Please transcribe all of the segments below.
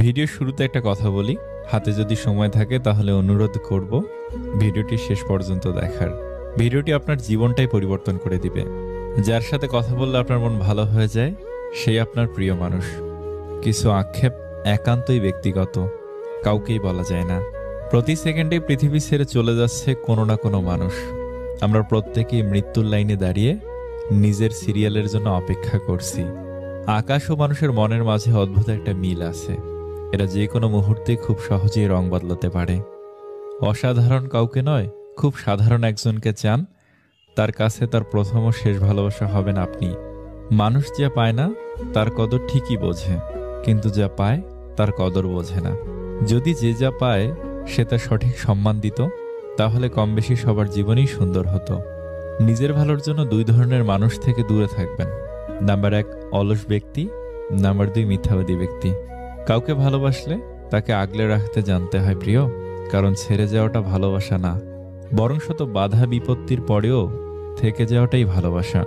ভিডিওর শুরুতে একটা কথা বলি, হাতে যদি সময় থাকে তাহলে অনুরোধ করব ভিডিওটি শেষ পর্যন্ত দেখার। ভিডিওটি আপনার জীবনটাই পরিবর্তন করে দিবে। যার সাথে কথা বললে আপনার মন ভালো হয়ে যায়, সেই আপনার প্রিয় মানুষ। কিছু আক্ষেপ একান্তই ব্যক্তিগত, কাউকেই বলা যায় না। প্রতি সেকেন্ডে পৃথিবী ছেড়ে চলে যাচ্ছে কোনো না কোনো মানুষ। আমরা প্রত্যেকেই মৃত্যুর লাইনে দাঁড়িয়ে নিজের সিরিয়ালের জন্য অপেক্ষা করছি। আকাশ ও মানুষের মনের মাঝে অদ্ভুত একটা মিল আছে। এরা যে কোনো মুহূর্তে খুব সহজেই রং বদলাতে পারে। অসাধারণ কাউকে নয়, খুব সাধারণ একজনকে চান, তার কাছে তার প্রথম ও শেষ ভালোবাসা হবেন আপনি। মানুষ যা পায় না তার কদর ঠিকই বোঝে, কিন্তু যা পায় তার কদর বোঝে না। যদি যে যা পায় সে তার সঠিক সম্মান দিত, তাহলে কম বেশি সবার জীবনই সুন্দর হতো। নিজের ভালোর জন্য দুই ধরনের মানুষ থেকে দূরে থাকবেন। নাম্বার 1 অলস ব্যক্তি, নাম্বার 2 মিথ্যাবাদী ব্যক্তি। কাউকে ভালোবাসলে তাকে আগলে রাখতে জানতে হয় প্রিয়, কারণ ছেড়ে যাওয়াটা ভালোবাসা না, বরং শত বাধা বিপত্তির পরেও থেকে যাওয়াটাই ভালোবাসা।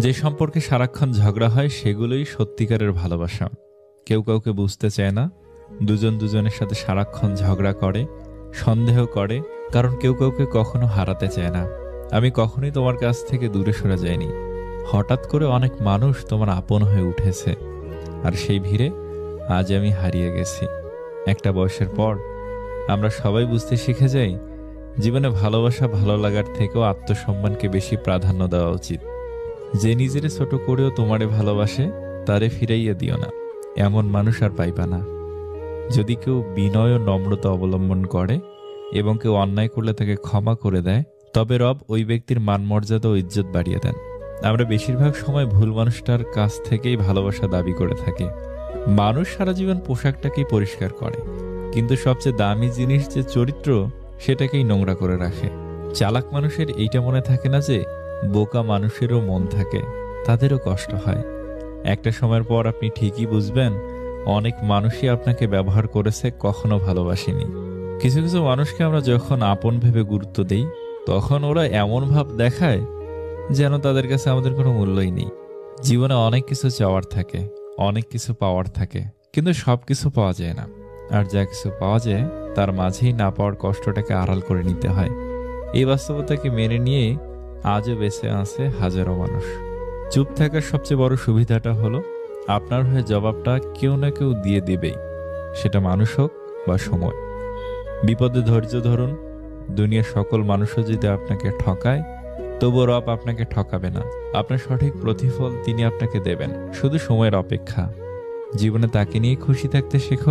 যে সম্পর্কে সারাক্ষণ ঝগড়া হয় সেগুলোই সত্যিকারের ভালোবাসা। কেউ কাউকে বুঝতে চায় না, দুজন দুজনের সাথে সারাক্ষণ ঝগড়া করে, সন্দেহ করে, কারণ কেউ কাউকে কখনো হারাতে চায় না। আমি কখনোই তোমার কাছ থেকে দূরে সরে যাইনি। হঠাৎ করে অনেক মানুষ তোমার আপন হয়ে উঠেছে, আর সেই ভিড়ে আজ আমি হারিয়ে গেছি। একটা বয়সের পর আমরা সবাই বুঝতে শিখে যাই, জীবনে ভালোবাসা ভালো লাগার থেকেও আত্মসম্মানকে বেশি প্রাধান্য দেওয়া উচিত। যে নিজেরে ছোট করেও তোমারে ভালোবাসে তারে ফিরাইয়া দিও না, এমন মানুষ আর পাইবা না। যদি কেউ বিনয় ও নম্রতা অবলম্বন করে এবং কেউ অন্যায় করলে তাকে ক্ষমা করে দেয়, তবে রব ওই ব্যক্তির মান মর্যাদা ও ইজ্জত বাড়িয়ে দেন। আমরা বেশিরভাগ সময় ভুল মানুষটার কাছ থেকেই ভালোবাসা দাবি করে থাকি। মানুষ সারা জীবন পোশাকটাকেই পরিষ্কার করে, কিন্তু সবচেয়ে দামি জিনিস যে চরিত্র, সেটাকেই নোংরা করে রাখে। চালাক মানুষের এইটা মনে থাকে না যে বোকা মানুষেরও মন থাকে, তাদেরও কষ্ট হয়। একটা সময়ের পর আপনি ঠিকই বুঝবেন, অনেক মানুষই আপনাকে ব্যবহার করেছে, কখনো ভালোবাসেনি। কিছু কিছু মানুষকে আমরা যখন আপন ভেবে গুরুত্ব দেই, তখন ওরা এমন ভাব দেখায় যেন তাদের কাছে আমাদের কোনো মূল্যই নেই। জীবনে অনেক কিছু চাওয়ার থাকে, অনেক কিছু পাওয়ার থাকে, কিন্তু সব কিছু পাওয়া যায় না। আর যা কিছু পাওয়া যায় তার মাঝেই না পাওয়ার কষ্টটাকে আড়াল করে নিতে হয়। এই বাস্তবতাকে মেনে নিয়ে আজও বেঁচে আছে হাজারো মানুষ। চুপ থাকার সবচেয়ে বড় সুবিধাটা হলো আপনার হয়ে জবাবটা কেউ না কেউ দিয়ে দিবেই, সেটা মানুষ হোক বা সময়। বিপদে ধৈর্য ধরুন। দুনিয়ার সকল মানুষও যদি আপনাকে ঠকায়, তবুও রব আপনাকে ঠকাবে না। আপনার সঠিক প্রতিফল তিনি আপনাকে দেবেন, শুধু সময়ের অপেক্ষা। জীবনে তাকে নিয়ে খুশি থাকতে শেখো।